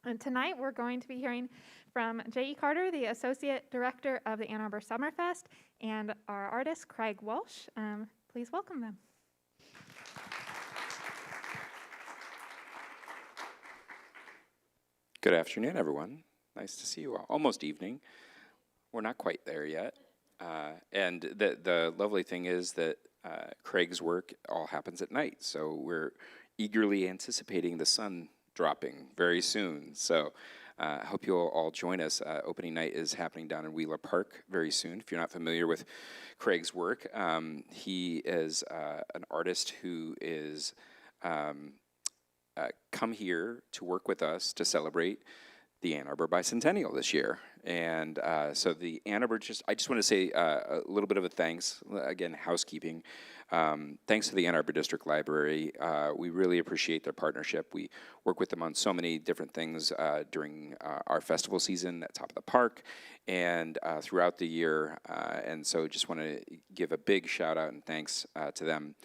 And tonight we're going to be hearing from J.E. Carter, the Associate Director of the Ann Arbor Summerfest, and our artist, Craig Walsh. Please welcome them. Good afternoon, everyone. Nice to see you all. Almost evening. We're not quite there yet. And the lovely thing is that Craig's work all happens at night, so we're eagerly anticipating the sun dropping very soon. So I hope you'll all join us. Opening night is happening down in Wheeler Park very soon. If you're not familiar with Craig's work, he is an artist who is come here to work with us to celebrate the Ann Arbor Bicentennial this year. And so the Ann Arbor, I just want to say a little bit of a thanks, again, housekeeping. Thanks to the Ann Arbor District Library. We really appreciate their partnership. We work with them on so many different things during our festival season at Top of the Park and throughout the year. And so just want to give a big shout out and thanks to them.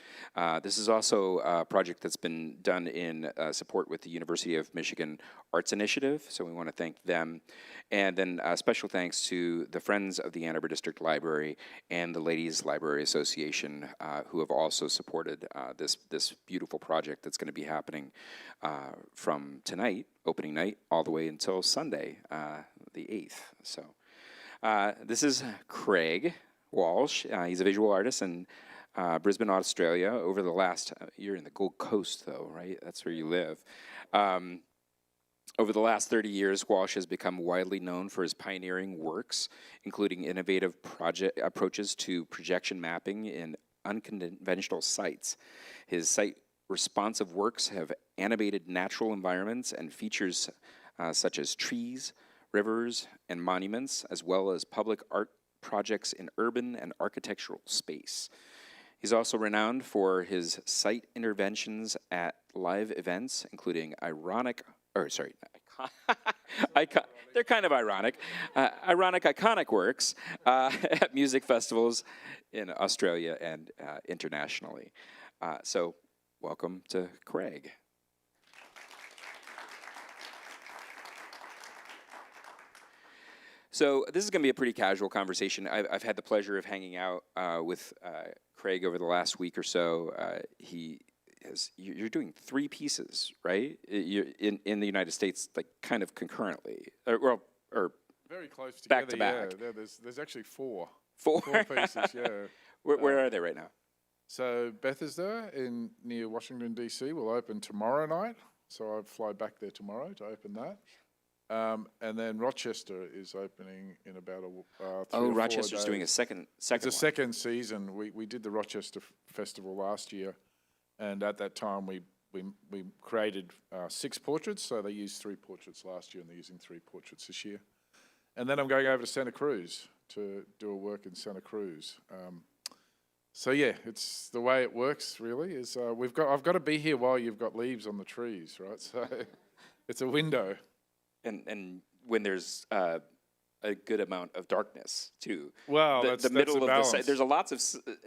This is also a project that's been done in support with the University of Michigan Arts Initiative, so we want to thank them. And then special thanks to the Friends of the Ann Arbor District Library and the Ladies Library Association, who have also supported this beautiful project that's going to be happening from tonight, opening night, all the way until Sunday, the 8th. So this is Craig Walsh. He's a visual artist in Brisbane, Australia. Over the last, you're in the Gold Coast though, right? That's where you live. Over the last 30 years, Walsh has become widely known for his pioneering works, including innovative approaches to projection mapping in unconventional sites. His site-responsive works have animated natural environments and features such as trees, rivers, and monuments, as well as public art projects in urban and architectural space. He's also renowned for his site interventions at live events, including they're kind of ironic, iconic works at music festivals in Australia and internationally. So welcome to Craig. So this is going to be a pretty casual conversation. I've had the pleasure of hanging out with Craig over the last week or so. You're doing 3 pieces, right? You're in the United States, like kind of concurrently, or very close together. Back to back. Yeah, there's actually 4. 4 pieces. Yeah. Where are they right now? So Bethesda near Washington D.C. will open tomorrow night. So I fly back there tomorrow to open that. And then Rochester is opening in about 3 or 4 days. Rochester's doing a second. It's a second season. We did the Rochester Festival last year, and at that time we created 6 portraits. So they used 3 portraits last year, and they're using 3 portraits this year. And then I'm going over to Santa Cruz to do a work in Santa Cruz. So yeah, it's the way it works. Really, is I've got to be here while you've got leaves on the trees, right? So it's a window. And when there's a good amount of darkness too. Well, the middle of the site. There's lots of,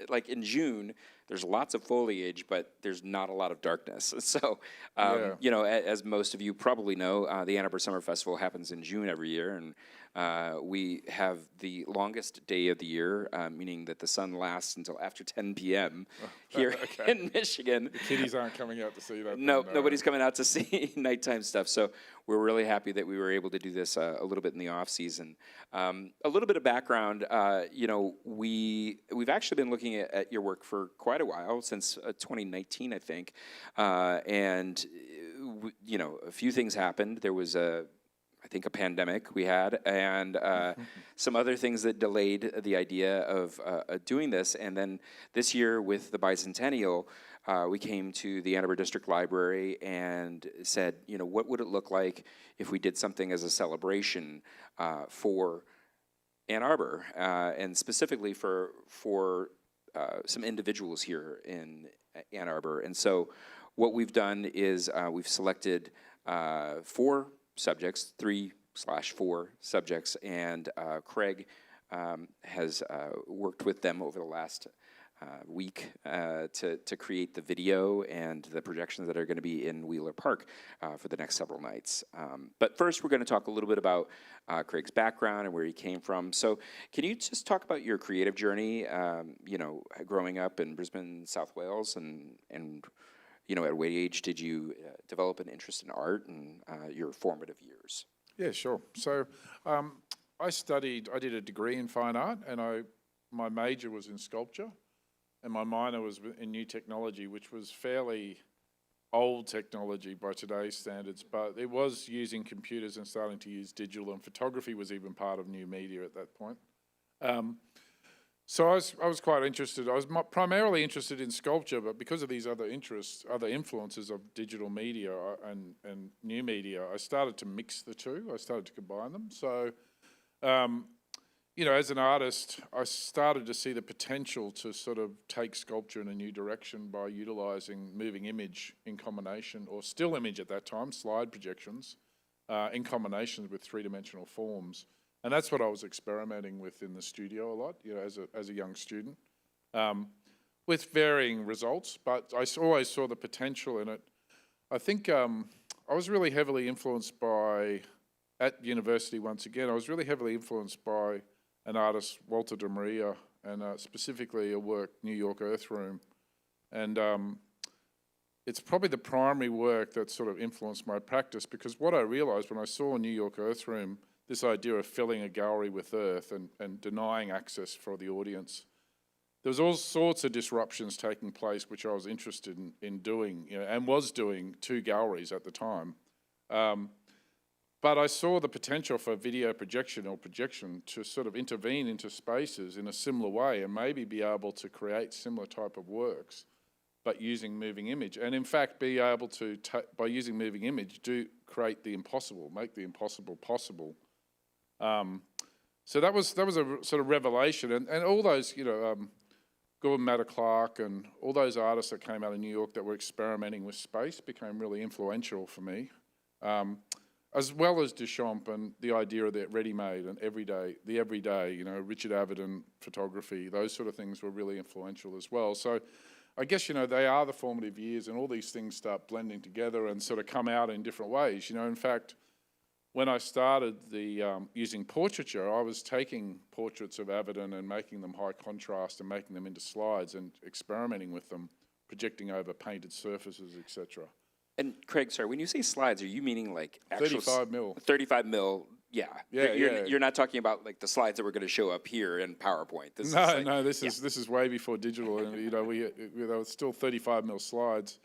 like in June, there's lots of foliage, but there's not a lot of darkness. So, you know, as most of you probably know, the Ann Arbor Summer Festival happens in June every year, and we have the longest day of the year, meaning that the sun lasts until after 10 p.m. here in Michigan. The kiddies aren't coming out to see that. No, nobody's coming out to see nighttime stuff. So we're really happy that we were able to do this a little bit in the off season. A little bit of background, you know, we've actually been looking at your work for quite a while, since 2019, I think. And, you know, a few things happened. There was I think a pandemic we had, and some other things that delayed the idea of doing this. And then this year with the Bicentennial, we came to the Ann Arbor District Library and said, you know, what would it look like if we did something as a celebration for Ann Arbor, and specifically for some individuals here in Ann Arbor. And so what we've done is we've selected 4 subjects, 3/4 subjects, and Craig has worked with them over the last week to create the video and the projections that are going to be in Wheeler Park for the next several nights. But first, we're going to talk a little bit about Craig's background and where he came from. So can you just talk about your creative journey, growing up in Brisbane, South Wales, and at what age did you develop an interest in art and your formative years? Yeah, sure. So I did a degree in fine art, and my major was in sculpture, and my minor was in new technology, which was fairly old technology by today's standards, but it was using computers and starting to use digital, and photography was even part of new media at that point. So I was quite interested. I was primarily interested in sculpture, but because of these other interests, other influences of digital media and new media, I started to mix the two. I started to combine them. So, as an artist, I started to see the potential to sort of take sculpture in a new direction by utilizing moving image in combination, or still image at that time, slide projections, in combination with three-dimensional forms. And that's what I was experimenting with in the studio a lot, as a young student, with varying results. But I always saw the potential in it. I think I was really heavily influenced at university once again, I was really heavily influenced by an artist, Walter de Maria, and specifically a work, New York Earth Room. And it's probably the primary work that sort of influenced my practice, because what I realized when I saw New York Earth Room, this idea of filling a gallery with earth and denying access for the audience. There was all sorts of disruptions taking place, which I was interested in doing, and was doing 2 galleries at the time. But I saw the potential for video projection or projection to sort of intervene into spaces in a similar way and maybe be able to create similar type of works, but using moving image. And in fact, be able to, by using moving image, create the impossible, make the impossible possible. So that was a sort of revelation, and all those, Gordon Matter Clark and all those artists that came out of New York that were experimenting with space became really influential for me, as well as Duchamp and the idea of the ready-made and the everyday, Richard Avedon photography, those sort of things were really influential as well. So I guess, they are the formative years, and all these things start blending together and sort of come out in different ways. In fact, when I started using portraiture, I was taking portraits of Avedon and making them high contrast and making them into slides and experimenting with them, projecting over painted surfaces, etc. And Craig, sorry, when you say slides, are you meaning like actual 35 mil. 35 mil, yeah. Yeah, You're not talking about like the slides that we're going to show up here in PowerPoint. This is way before digital, and there were still 35 mil slides.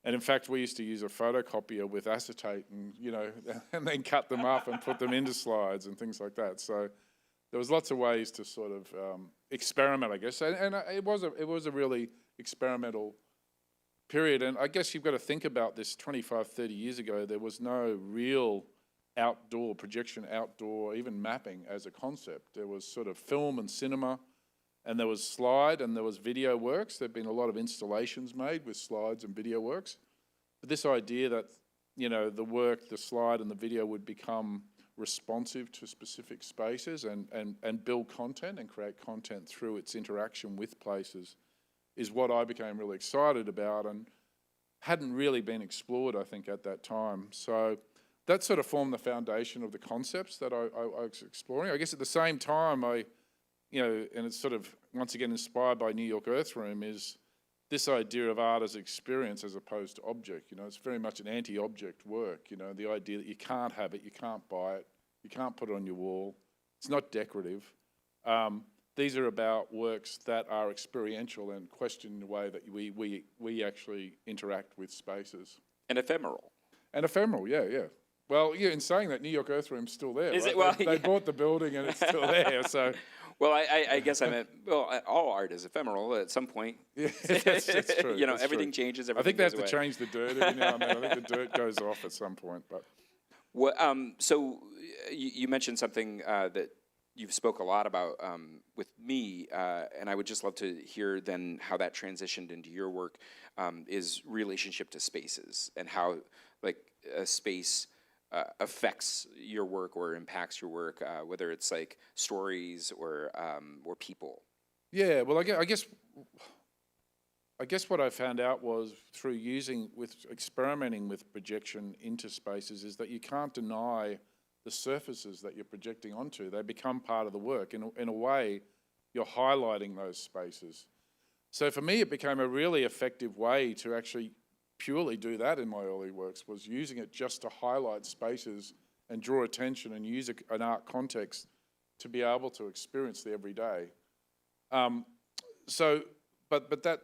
And in fact, we used to use a photocopier with acetate and, and then cut them up and put them into slides and things like that. So there was lots of ways to sort of experiment, I guess. And it was a really experimental period. And I guess you've got to think about this 25, 30 years ago, there was no real outdoor projection, even mapping as a concept. There was sort of film and cinema, and there was slide, and there was video works. There'd been a lot of installations made with slides and video works. But this idea that, the work, the slide and the video would become responsive to specific spaces and build content and create content through its interaction with places is what I became really excited about and hadn't really been explored, I think, at that time. So that sort of formed the foundation of the concepts that I was exploring. I guess at the same time, and it's sort of, once again, inspired by New York Earth Room, is this idea of art as experience as opposed to object. It's very much an anti-object work, the idea that you can't have it, you can't buy it, you can't put it on your wall. It's not decorative. These are about works that are experiential and question the way that we actually interact with spaces. And ephemeral. And ephemeral, yeah. Well, in saying that, New York Earth Room's still there. Is right? it? Well, they bought the building and it's still there, so... Well, I guess I meant, all art is ephemeral at some point. Yeah, that's true. That's everything true. changes, I everything think they have goes to away. change the dirt every now and then. I think the dirt goes off at some point. But Well, so you mentioned something that you've spoke a lot about with me, and I would just love to hear then how that transitioned into your work, is relationship to spaces and how like a space affects your work or impacts your work, whether it's like stories or people. Yeah, well, I guess what I found out was through experimenting with projection into spaces is that you can't deny the surfaces that you're projecting onto. They become part of the work. In a way, you're highlighting those spaces. So for me, it became a really effective way to actually purely do that in my early works, was using it just to highlight spaces and draw attention and use an art context to be able to experience the everyday. But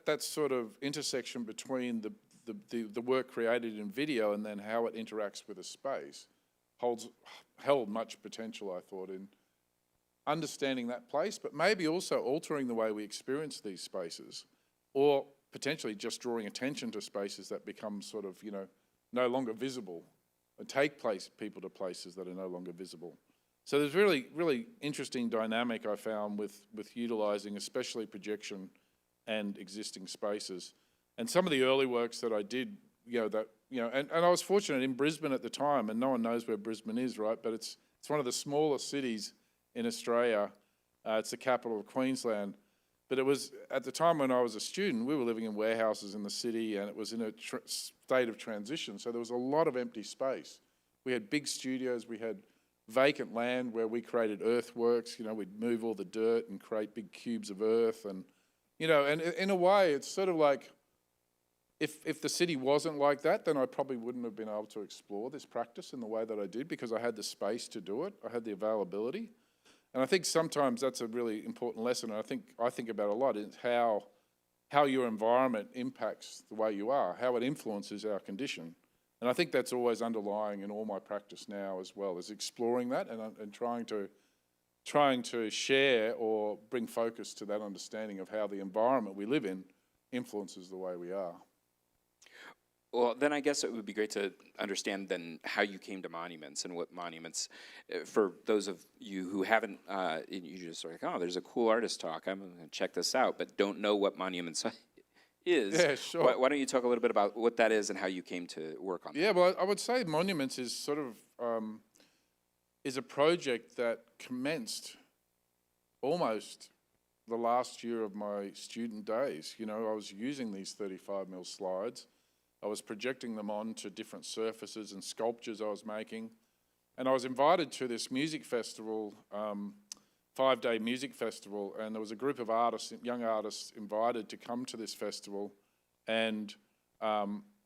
that sort of intersection between the work created in video and then how it interacts with a space held much potential, I thought, in understanding that place, but maybe also altering the way we experience these spaces, or potentially just drawing attention to spaces that become sort of, no longer visible, and take people to places that are no longer visible. So there's really, really interesting dynamic I found with utilising especially projection and existing spaces. And some of the early works that I did, and I was fortunate in Brisbane at the time, and no one knows where Brisbane is, right? But it's one of the smallest cities in Australia. It's the capital of Queensland. But it was, at the time when I was a student, we were living in warehouses in the city, and it was in a state of transition. So there was a lot of empty space. We had big studios, we had vacant land where we created earthworks. We'd move all the dirt and create big cubes of earth. And, and in a way, it's sort of like, if the city wasn't like that, then I probably wouldn't have been able to explore this practice in the way that I did, because I had the space to do it. I had the availability. And I think sometimes that's a really important lesson. And I think about a lot is how your environment impacts the way you are, how it influences our condition. And I think that's always underlying in all my practice now as well, is exploring that and trying to share or bring focus to that understanding of how the environment we live in influences the way we are. Well, then I guess it would be great to understand then how you came to monuments and what monuments, for those of you who haven't, you just are like, oh, there's a cool artist talk, I'm going to check this out, but don't know what monuments is. Yeah, sure. Why don't you talk a little bit about what that is and how you came to work on that? Yeah, well, I would say monuments is sort of, is a project that commenced almost the last year of my student days. I was using these 35mm slides. I was projecting them onto different surfaces and sculptures I was making. And I was invited to this music festival, 5-day music festival, and there was a group of artists, young artists, invited to come to this festival and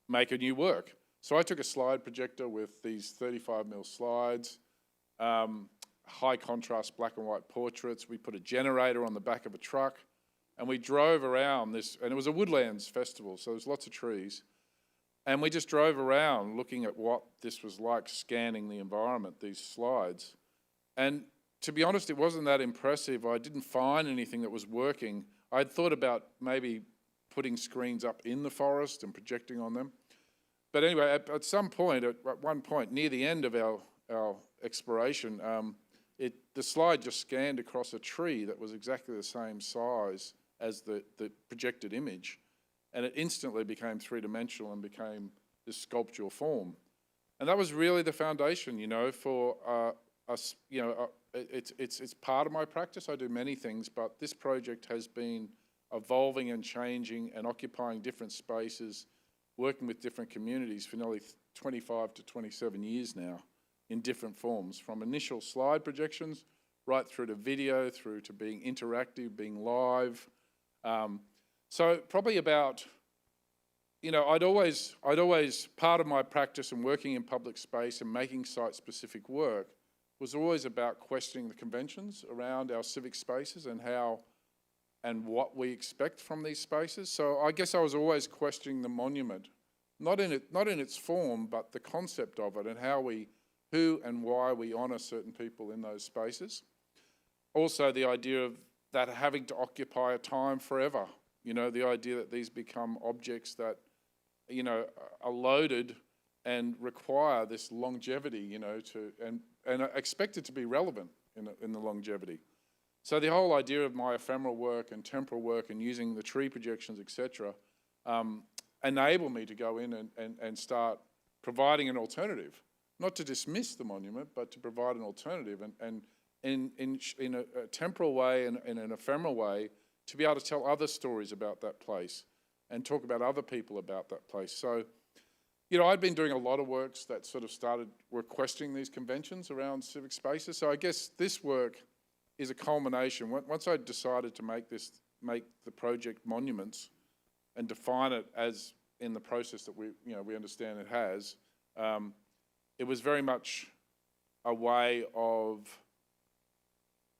make a new work. So I took a slide projector with these 35mm slides, high contrast black and white portraits. We put a generator on the back of a truck, and we drove around this, and it was a woodlands festival, so there's lots of trees. And we just drove around looking at what this was like, scanning the environment, these slides. And to be honest, it wasn't that impressive. I didn't find anything that was working. I'd thought about maybe putting screens up in the forest and projecting on them. But anyway, at some point, at one point, near the end of our exploration, the slide just scanned across a tree that was exactly the same size as the projected image. And it instantly became three-dimensional and became this sculptural form. And that was really the foundation, for us. It's part of my practice. I do many things, but this project has been evolving and changing and occupying different spaces, working with different communities for nearly 25 to 27 years now in different forms, from initial slide projections right through to video, through to being interactive, being live. So probably about, I'd always, part of my practice in working in public space and making site-specific work was always about questioning the conventions around our civic spaces and how and what we expect from these spaces. So I guess I was always questioning the monument, not in its form, but the concept of it and who and why we honour certain people in those spaces. Also the idea of that having to occupy a time forever. The idea that these become objects that, are loaded and require this longevity, and are expected to be relevant in the longevity. So the whole idea of my ephemeral work and temporal work and using the tree projections, etc., enable me to go in and start providing an alternative, not to dismiss the monument, but to provide an alternative and in a temporal way and in an ephemeral way, to be able to tell other stories about that place and talk about other people about that place. So, you know, I'd been doing a lot of works that sort of were questioning these conventions around civic spaces. So I guess this work is a culmination. Once I decided to make the project monuments and define it as in the process that we understand it has, it was very much a way of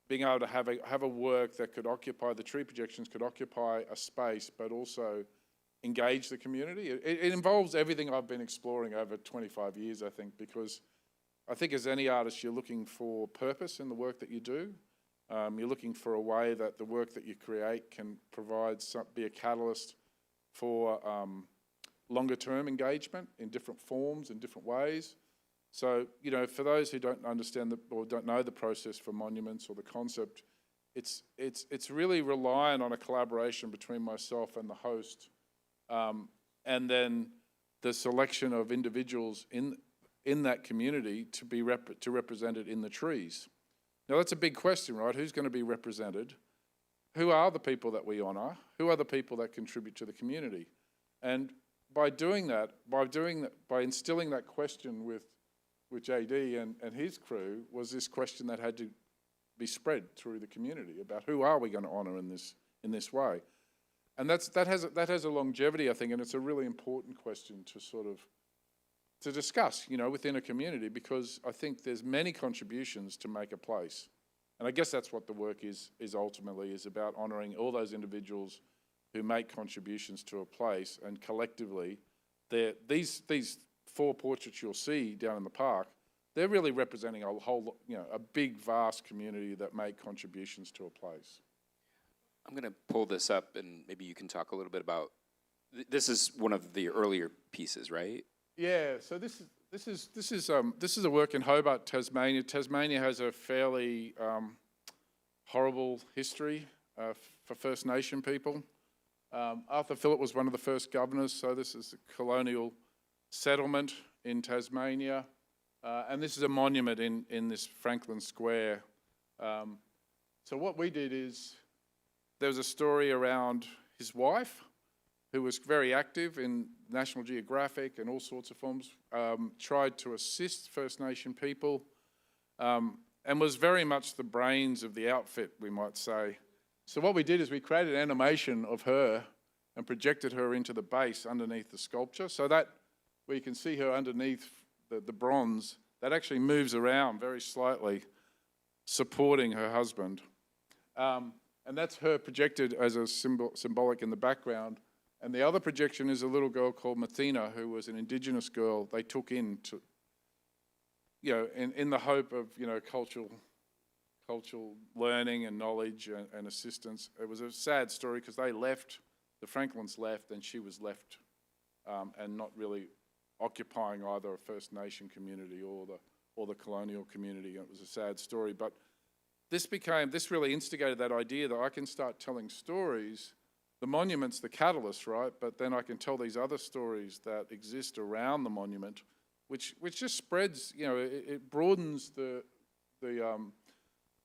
being able to have a work that could occupy, the tree projections could occupy a space, but also engage the community. It involves everything I've been exploring over 25 years, I think, because I think as any artist, you're looking for purpose in the work that you do. You're looking for a way that the work that you create can be a catalyst for longer term engagement in different forms, in different ways. So, you know, for those who don't understand or don't know the process for monuments or the concept, it's really reliant on a collaboration between myself and the host, and then the selection of individuals in that community to be represented in the trees. Now that's a big question, right? Who's going to be represented? Who are the people that we honour? Who are the people that contribute to the community? And by doing that, by instilling that question with JD and his crew, was this question that had to be spread through the community about who are we going to honour in this way. And that has a longevity, I think, and it's a really important question to discuss, you know, within a community, because I think there's many contributions to make a place. And I guess that's what the work is ultimately about, honouring all those individuals who make contributions to a place, and collectively, these 4 portraits you'll see down in the park, they're really representing a whole, you know, a big, vast community that make contributions to a place. I'm going to pull this up, and maybe you can talk a little bit about. This is one of the earlier pieces, right? Yeah. So this is a work in Hobart, Tasmania. Tasmania has a fairly horrible history for First Nation people. Arthur Phillip was one of the first governors, so this is a colonial settlement in Tasmania, and this is a monument in this Franklin Square. So what we did is, there was a story around his wife, who was very active in National Geographic and all sorts of forms, tried to assist First Nation people, and was very much the brains of the outfit, we might say. So what we did is we created an animation of her and projected her into the base underneath the sculpture, so that where you can see her underneath the bronze, that actually moves around very slightly, supporting her husband. And that's her projected as a symbolic in the background. And the other projection is a little girl called Mathena, who was an Indigenous girl they took in to, you know, in the hope of, you know, cultural learning and knowledge and assistance. It was a sad story because they left, the Franklins left, and she was left and not really occupying either a First Nation community or the colonial community. It was a sad story, but this really instigated that idea that I can start telling stories. The monument's the catalyst, right? But then I can tell these other stories that exist around the monument, which just spreads, you know, it broadens the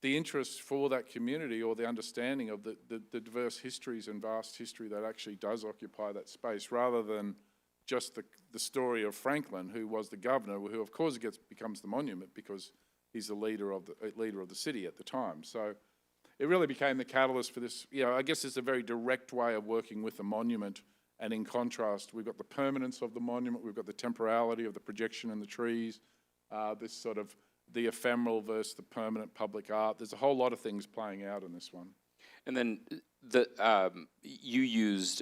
interest for that community, or the understanding of the diverse histories and vast history that actually does occupy that space, rather than just the story of Franklin, who was the governor, who of course becomes the monument because he's the leader of the city at the time. So it really became the catalyst for this. You know, I guess it's a very direct way of working with a monument, and in contrast, we've got the permanence of the monument, we've got the temporality of the projection in the trees, this sort of the ephemeral versus the permanent public art. There's a whole lot of things playing out in this one. And then you used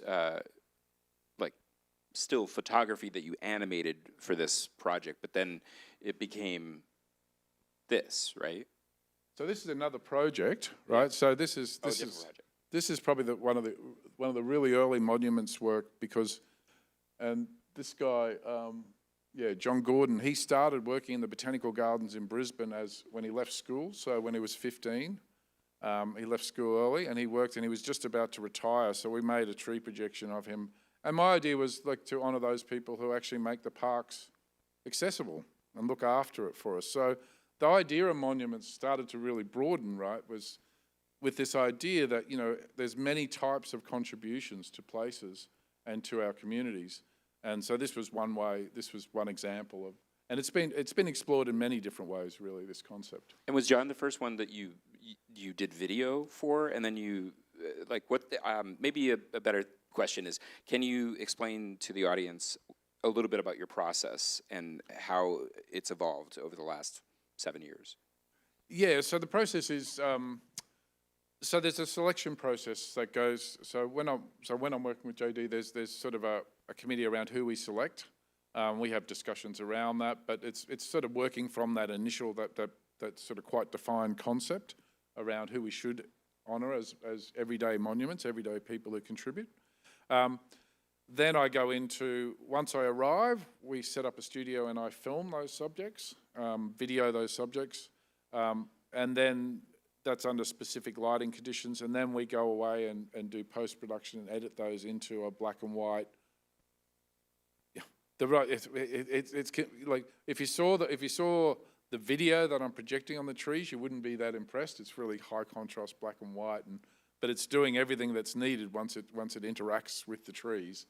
like still photography that you animated for this project, but then it became this, right? So this is another project, right? So this is probably one of the really early monuments work, because, and this guy, John Gordon, he started working in the botanical gardens in Brisbane when he left school. So when he was 15, he left school early, and he worked, and he was just about to retire. So we made a tree projection of him, and my idea was like to honour those people who actually make the parks accessible and look after it for us. So the idea of monuments started to really broaden, right? with this idea that, there's many types of contributions to places and to our communities. And so this was one example of, and it's been explored in many different ways, really, this concept. And was John the first one that you did video for, and then you, maybe a better question is, can you explain to the audience a little bit about your process and how it's evolved over the last 7 years? Yeah, so the process is, so there's a selection process that goes, so when I'm working with JD, there's sort of a committee around who we select. We have discussions around that, but it's sort of working from that initial, that sort of quite defined concept around who we should honour as everyday monuments, everyday people who contribute. Then I go into, once I arrive, we set up a studio and I film those subjects, video those subjects, and then that's under specific lighting conditions, and then we go away and do post-production and edit those into a black and white. It's like if you saw the video that I'm projecting on the trees, you wouldn't be that impressed. It's really high contrast black and white, but it's doing everything that's needed once it interacts with the trees.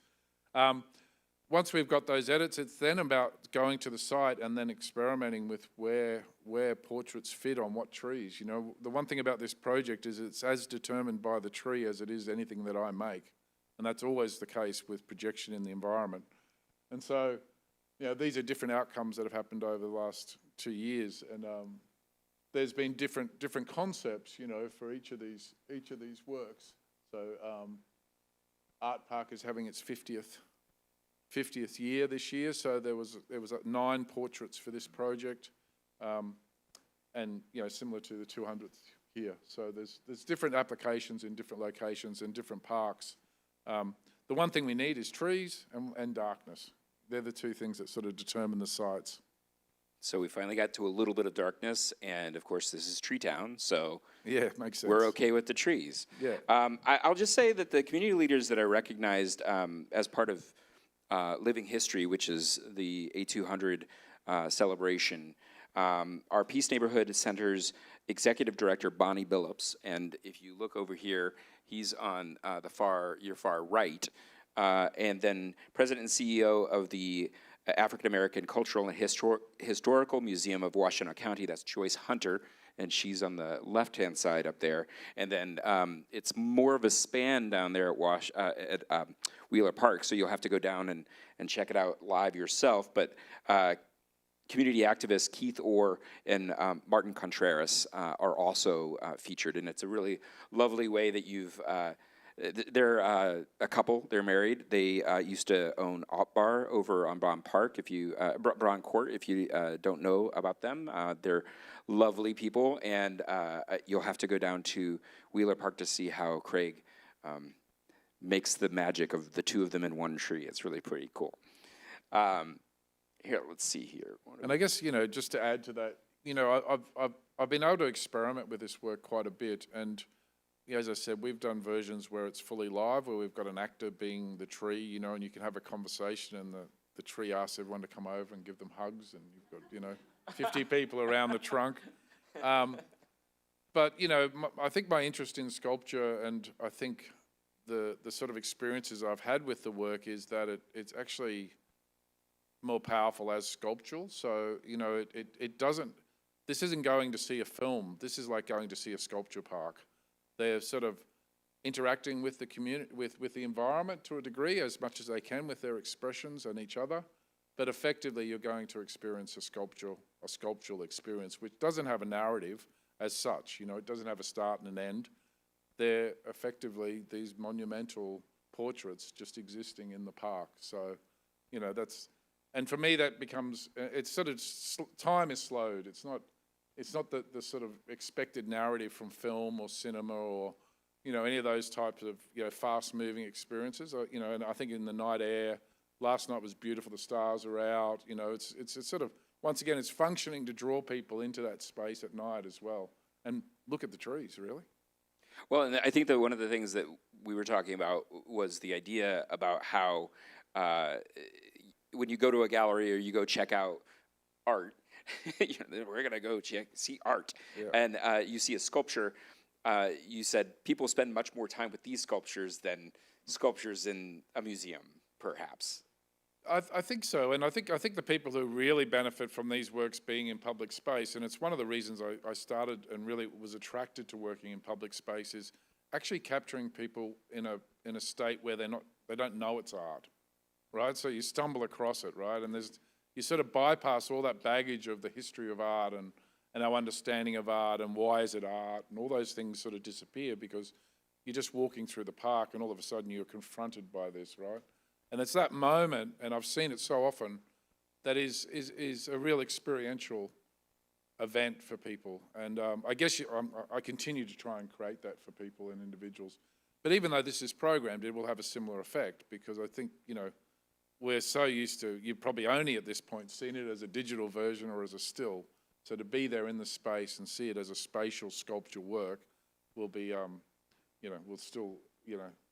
Once we've got those edits, it's then about going to the site and then experimenting with where portraits fit on what trees. The one thing about this project is it's as determined by the tree as it is anything that I make, and that's always the case with projection in the environment. And so, these are different outcomes that have happened over the last 2 years, and there's been different concepts, for each of these works. So, Art Park is having its 50th year this year, so there was 9 portraits for this project, and similar to the 200th here. So there's different applications in different locations and different parks. The one thing we need is trees and darkness. They're the two things that sort of determine the sites. So we finally got to a little bit of darkness, and of course this is Tree Town, so yeah, makes sense. We're okay with the trees. Yeah. I'll just say that the community leaders that are recognized as part of Living History, which is the A200 celebration, our Peace Neighborhood Center's Executive Director, Bonnie Billups, and if you look over here, he's on your far right, and then President and CEO of the African American Cultural and Historical Museum of Washtenaw County, that's Joyce Hunter, and she's on the left-hand side up there. And then it's more of a span down there at Wheeler Park, so you'll have to go down and check it out live yourself. But community activists Keith Orr and Martin Contreras are also featured, and it's a really lovely way that you've they're a couple. They're married. They used to own Op Bar over on Braun Park. Braun Court, if you don't know about them, they're lovely people, and you'll have to go down to Wheeler Park to see how Craig makes the magic of the two of them in one tree. It's really pretty cool. Here, let's see here. And I guess just to add to that, I've been able to experiment with this work quite a bit, and as I said, we've done versions where it's fully live, where we've got an actor being the tree, and you can have a conversation, and the tree asks everyone to come over and give them hugs, and you've got, 50 people around the trunk. But, I think my interest in sculpture, and I think the sort of experiences I've had with the work is that it's actually more powerful as sculptural. So, it doesn't, this isn't going to see a film. This is like going to see a sculpture park. They're sort of interacting with the community, with the environment to a degree, as much as they can with their expressions and each other. But effectively, you're going to experience a sculptural experience, which doesn't have a narrative as such. It doesn't have a start and an end. They're effectively these monumental portraits just existing in the park. So, and for me, that becomes, it's sort of, time is slowed. It's not the sort of expected narrative from film or cinema or, any of those types of, fast-moving experiences. And I think in the night air, last night was beautiful, the stars are out, it's sort of, once again, it's functioning to draw people into that space at night as well. And look at the trees, really. Well, and I think that one of the things that we were talking about was the idea about how when you go to a gallery or you go check out art, we're going to go see art, yeah. And you see a sculpture, you said people spend much more time with these sculptures than sculptures in a museum, perhaps. I think so, and I think the people who really benefit from these works being in public space, and it's one of the reasons I started and really was attracted to working in public space, is actually capturing people in a state where they don't know it's art, right? So you stumble across it, right? And you sort of bypass all that baggage of the history of art and our understanding of art and why is it art, and all those things sort of disappear because you're just walking through the park and all of a sudden you're confronted by this, right? And it's that moment, and I've seen it so often, that is a real experiential event for people. And I guess I continue to try and create that for people and individuals. But even though this is programmed, it will have a similar effect, because I think, we're so used to, you've probably only at this point seen it as a digital version or as a still. So to be there in the space and see it as a spatial sculpture work will be, will still,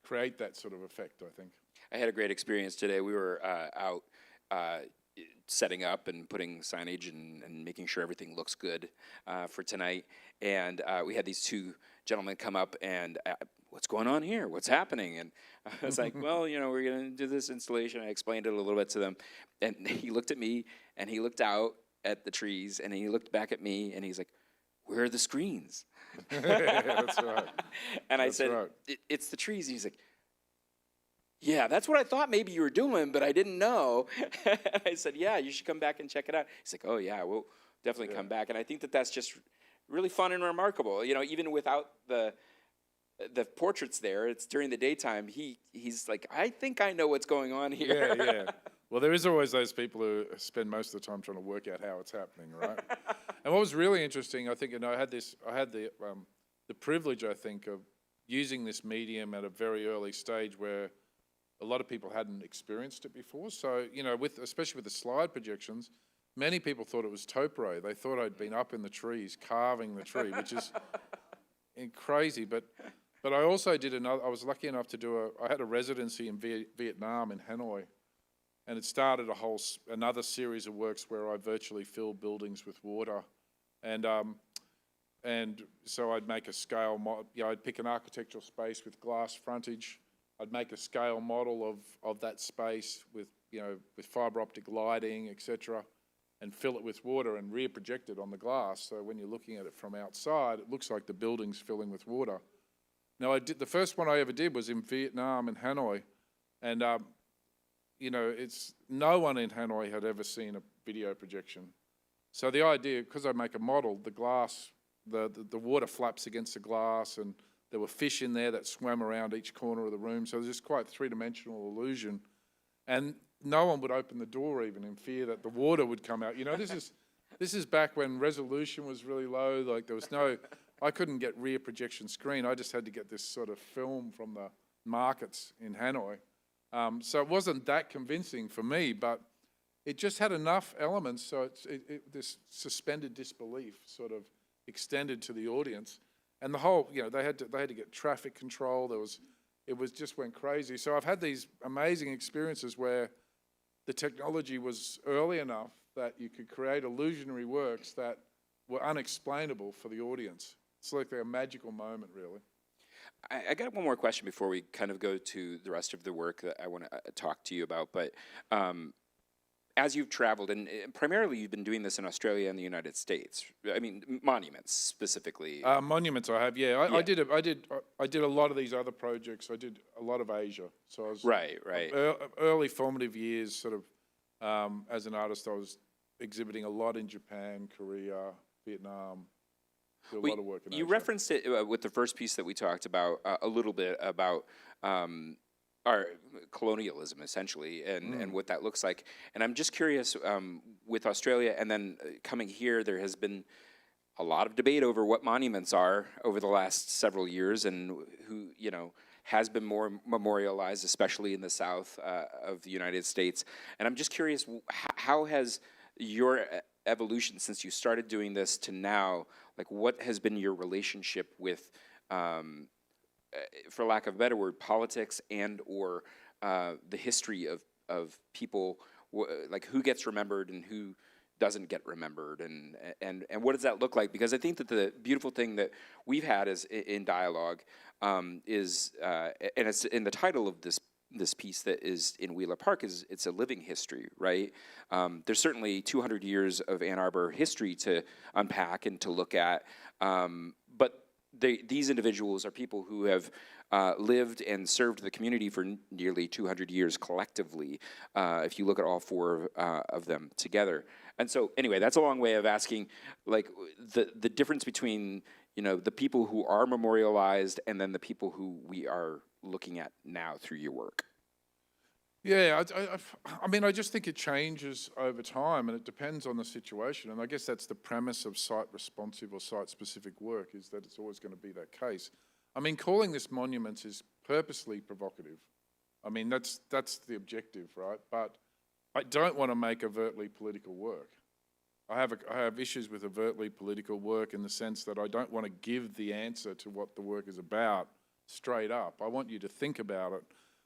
create that sort of effect, I think. I had a great experience today. We were out setting up and putting signage and making sure everything looks good for tonight. And we had these two gentlemen come up and, what's going on here? What's happening? And I was like, well, we're going to do this installation. I explained it a little bit to them. And he looked at me and he looked out at the trees and he looked back at me and he's like, where are the screens? That's right. And I said, right. It's the trees. And he's like, yeah, that's what I thought maybe you were doing, but I didn't know. I said, yeah, you should come back and check it out. He's like, oh, yeah, we'll definitely come back. And I think that's just really fun and remarkable. Even without the portraits there, it's during the daytime, he's like, I think I know what's going on here. Yeah. Well, there is always those people who spend most of the time trying to work out how it's happening, right? And what was really interesting, I think, I had the privilege, I think, of using this medium at a very early stage where a lot of people hadn't experienced it before. So, especially with the slide projections, many people thought it was topiary. They thought I'd been up in the trees carving the tree, which is crazy. But I also did I was lucky enough to I had a residency in Vietnam, in Hanoi, and it started another series of works where I virtually filled buildings with water. And so I'd make a scale, I'd pick an architectural space with glass frontage. I'd make a scale model of that space with fiber optic lighting, etc., and fill it with water and rear project it on the glass. So when you're looking at it from outside, it looks like the building's filling with water. Now, the first one I ever did was in Vietnam, in Hanoi, and no one in Hanoi had ever seen a video projection. So the idea, because I make a model, the glass, the water flaps against the glass, and there were fish in there that swam around each corner of the room. So it was just quite three-dimensional illusion. And no one would open the door even in fear that the water would come out. This is back when resolution was really low. Like I couldn't get rear projection screen. I just had to get this sort of film from the markets in Hanoi. So it wasn't that convincing for me, but it just had enough elements so this suspended disbelief sort of extended to the audience. And the whole, they had to get traffic control. It just went crazy. So I've had these amazing experiences where the technology was early enough that you could create illusionary works that were unexplainable for the audience. It's like a magical moment, really. I got one more question before we kind of go to the rest of the work that I want to talk to you about. But as you've traveled, and primarily you've been doing this in Australia and the United States. I mean, monuments specifically. Monuments, I have. Yeah, I did a lot of these other projects. I did a lot of Asia. So I was right. Early formative years, sort of as an artist, I was exhibiting a lot in Japan, Korea, Vietnam. Did a lot of work in Asia. You referenced it with the first piece that we talked about a little bit about our colonialism, essentially, and what that looks like. And I'm just curious, with Australia and then coming here, there has been a lot of debate over what monuments are over the last several years and who, has been more memorialized, especially in the south of the United States. And I'm just curious, how has your evolution since you started doing this to now, like what has been your relationship with for lack of a better word, politics and or the history of people, like who gets remembered and who doesn't get remembered, and what does that look like? Because I think that the beautiful thing that we've had is in dialogue is and it's in the title of this piece that is in Wheeler Park is it's a living history, right? There's certainly 200 years of Ann Arbor history to unpack and to look at, but these individuals are people who have lived and served the community for nearly 200 years collectively, if you look at all four of them together. And so anyway, that's a long way of asking, like, the difference between, you know, the people who are memorialized and then the people who we are looking at now through your work. Yeah, I mean, I just think it changes over time, and it depends on the situation. And I guess that's the premise of site-responsive or site-specific work, is that it's always going to be that case. I mean, calling this monuments is purposely provocative. I mean, that's the objective, right? But I don't want to make overtly political work. I have issues with overtly political work in the sense that I don't want to give the answer to what the work is about straight up. I want you to think about it.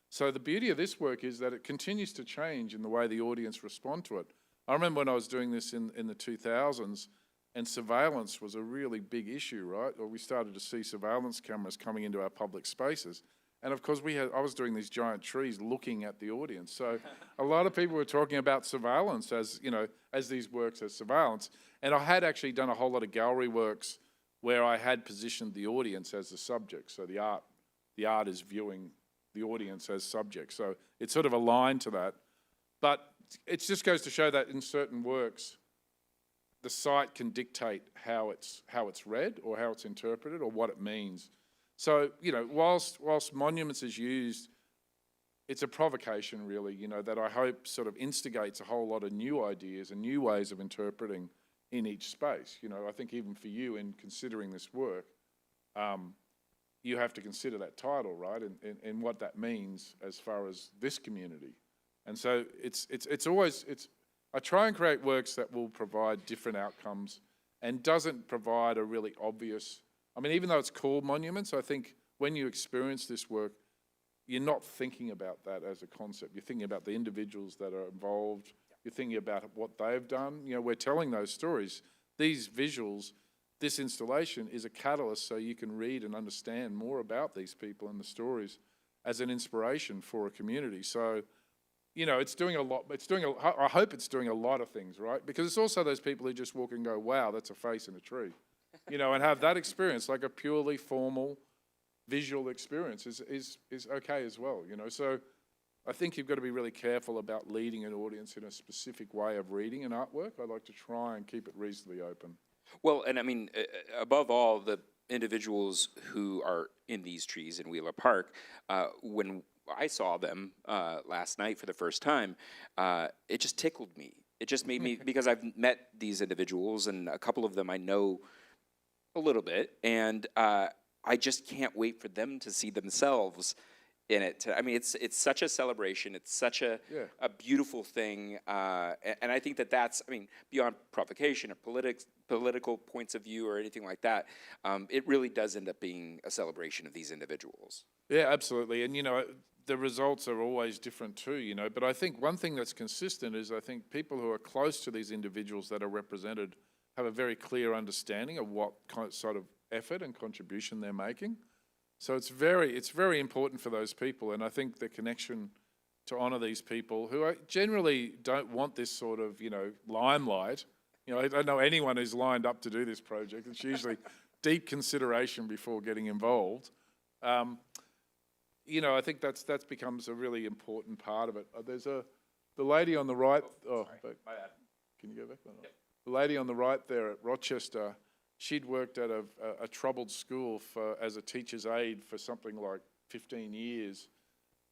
So the beauty of this work is that it continues to change in the way the audience respond to it. I remember when I was doing this in the 2000s, and surveillance was a really big issue, right? Or we started to see surveillance cameras coming into our public spaces. And of course, I was doing these giant trees looking at the audience. So a lot of people were talking about surveillance as, you know, as these works as surveillance. And I had actually done a whole lot of gallery works where I had positioned the audience as the subject. So the art is viewing the audience as subject. So it's sort of aligned to that. But it just goes to show that in certain works, the site can dictate how it's read or how it's interpreted or what it means. So, you know, whilst monuments is used, it's a provocation really, you know, that I hope sort of instigates a whole lot of new ideas and new ways of interpreting in each space. You know, I think even for you in considering this work, you have to consider that title, right, and what that means as far as this community. And so I try and create works that will provide different outcomes and doesn't provide a really obvious, I mean, even though it's called monuments, I think when you experience this work, you're not thinking about that as a concept. You're thinking about the individuals that are involved. You're thinking about what they've done. You know, we're telling those stories. These visuals, this installation is a catalyst so you can read and understand more about these people and the stories as an inspiration for a community. So, you know, it's doing a lot. I hope it's doing a lot of things, right? Because it's also those people who just walk and go, wow, that's a face in a tree. You know, and have that experience, like a purely formal visual experience is okay as well, you know. So I think you've got to be really careful about leading an audience in a specific way of reading an artwork. I like to try and keep it reasonably open. Well, and I mean, above all, the individuals who are in these trees in Wheeler Park, when I saw them last night for the first time, it just tickled me. It just made me, because I've met these individuals, and a couple of them I know a little bit, and I just can't wait for them to see themselves in it. I mean, it's such a celebration. It's such a beautiful thing, and I think that's, I mean, beyond provocation or political points of view or anything like that, it really does end up being a celebration of these individuals. Yeah, absolutely. And, you know, the results are always different too, you know, but I think one thing that's consistent is I think people who are close to these individuals that are represented have a very clear understanding of what kind of sort of effort and contribution they're making. So it's very important for those people, and I think the connection to honour these people who generally don't want this sort of, you know, limelight. You know, I don't know anyone who's lined up to do this project. It's usually deep consideration before getting involved. You know, I think that becomes a really important part of it. There's the lady on the right. Oh, my bad. Can you go back? Yep. The lady on the right there at Rochester, she'd worked at a troubled school as a teacher's aide for something like 15 years.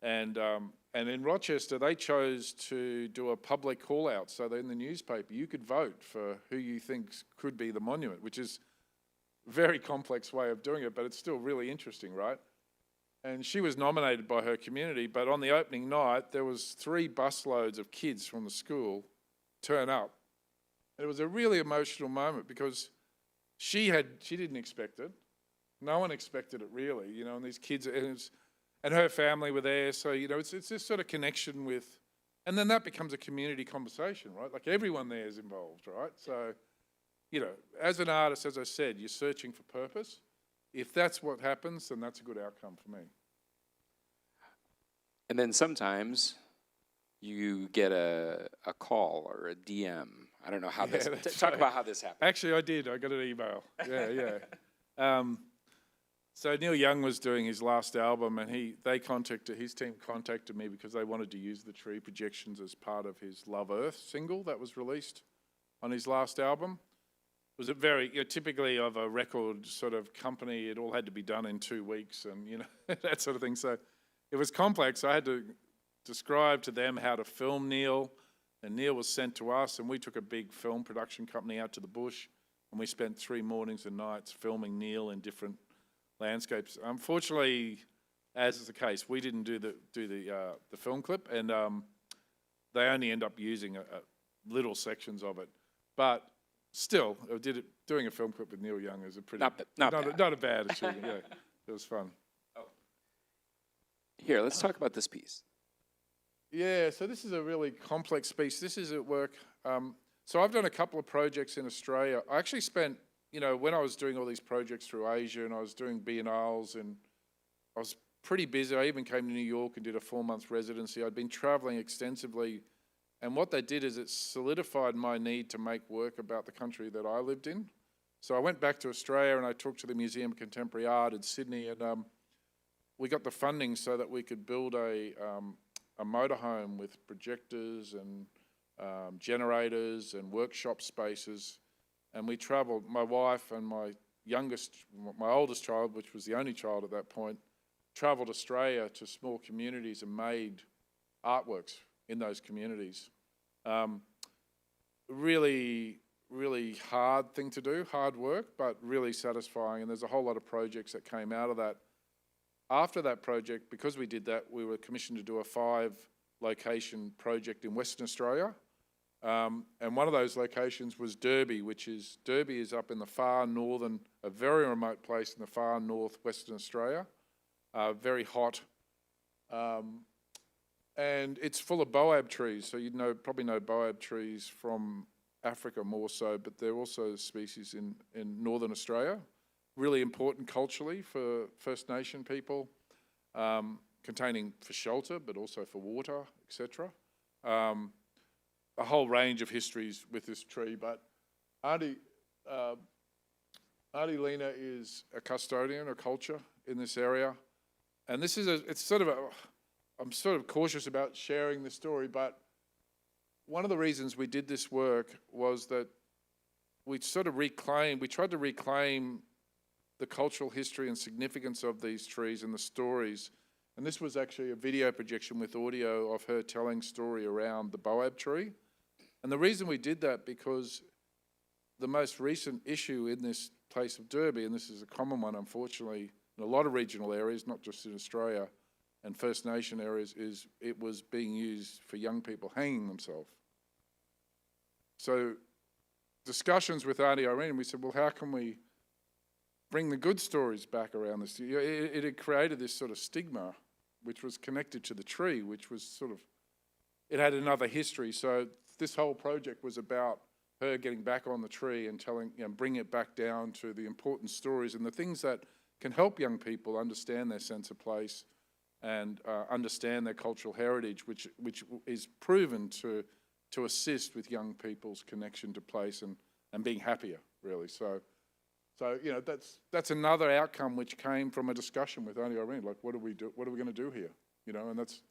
And in Rochester, they chose to do a public call out. So that in the newspaper, you could vote for who you think could be the monument, which is a very complex way of doing it, but it's still really interesting, right? And she was nominated by her community, but on the opening night, there was 3 busloads of kids from the school turn up. And it was a really emotional moment because she didn't expect it. No one expected it really, you know, and these kids, and her family were there. So, you know, it's this sort of connection with And then that becomes a community conversation, right? Like everyone there is involved, right? So, you know, as an artist, as I said, you're searching for purpose. If that's what happens, then that's a good outcome for me. And then sometimes you get a call or a DM. I don't know how this, talk about how this happened. Actually, I did. I got an email. Yeah. So Neil Young was doing his last album, and his team contacted me because they wanted to use the tree projections as part of his Love Earth single that was released on his last album. It was a very, typically of a record sort of company, it all had to be done in 2 weeks and, that sort of thing. So it was complex. I had to describe to them how to film Neil, and Neil was sent to us, and we took a big film production company out to the bush, and we spent 3 mornings and nights filming Neil in different landscapes. Unfortunately, as is the case, we didn't do the film clip, and they only end up using little sections of it. But still, doing a film clip with Neil Young is a pretty not a bad achievement. Yeah, it was fun. Here, let's talk about this piece. Yeah, so this is a really complex piece. This is at work. So I've done a couple of projects in Australia. I actually spent, when I was doing all these projects through Asia and I was doing biennales, and I was pretty busy. I even came to New York and did a 4-month residency. I'd been traveling extensively, and what they did is it solidified my need to make work about the country that I lived in. So I went back to Australia and I talked to the Museum of Contemporary Art in Sydney, and we got the funding so that we could build a motorhome with projectors and generators and workshop spaces. And we travelled, my wife and my oldest child, which was the only child at that point, travelled Australia to small communities and made artworks in those communities. Really, really hard thing to do, hard work, but really satisfying. And there's a whole lot of projects that came out of that. After that project, because we did that, we were commissioned to do a 5-location project in Western Australia. And one of those locations was Derby, Derby is up in the far northern, a very remote place in the far northwestern Australia, very hot. And it's full of boab trees, so probably know boab trees from Africa more so, but they're also species in northern Australia. Really important culturally for First Nation people, containing for shelter, but also for water, etc. A whole range of histories with this tree, but Auntie Lena is a custodian of culture in this area, and this is I'm sort of cautious about sharing this story, but one of the reasons we did this work was that we tried to reclaim the cultural history and significance of these trees and the stories. And this was actually a video projection with audio of her telling story around the boab tree. And the reason we did that, because the most recent issue in this place of Derby, and this is a common one unfortunately in a lot of regional areas, not just in Australia and First Nation areas, is it was being used for young people hanging themselves. So discussions with Auntie Irene, we said, well, how can we bring the good stories back around this? It had created this sort of stigma which was connected to the tree, which was it had another history. So this whole project was about her getting back on the tree and bring it back down to the important stories and the things that can help young people understand their sense of place and understand their cultural heritage, which is proven to assist with young people's connection to place and being happier, really. So that's another outcome which came from a discussion with Auntie Irene. Like, what do we do? What are we going to do here? And that's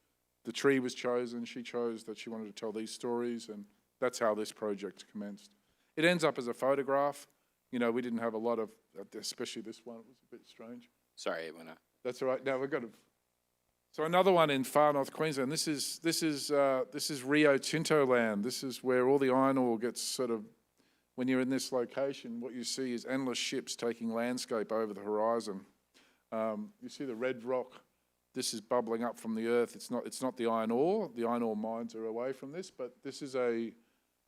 the tree was chosen. She chose that she wanted to tell these stories, and that's how this project commenced. It ends up as a photograph. We didn't have a lot of, especially this one. It was a bit strange. Sorry, it went up. That's all right. Now we've got to. So another one in far north Queensland. This is Rio Tinto land. This is where all the iron ore gets when you're in this location, what you see is endless ships taking landscape over the horizon. You see the red rock. This is bubbling up from the earth. It's not the iron ore. The iron ore mines are away from this, but this is a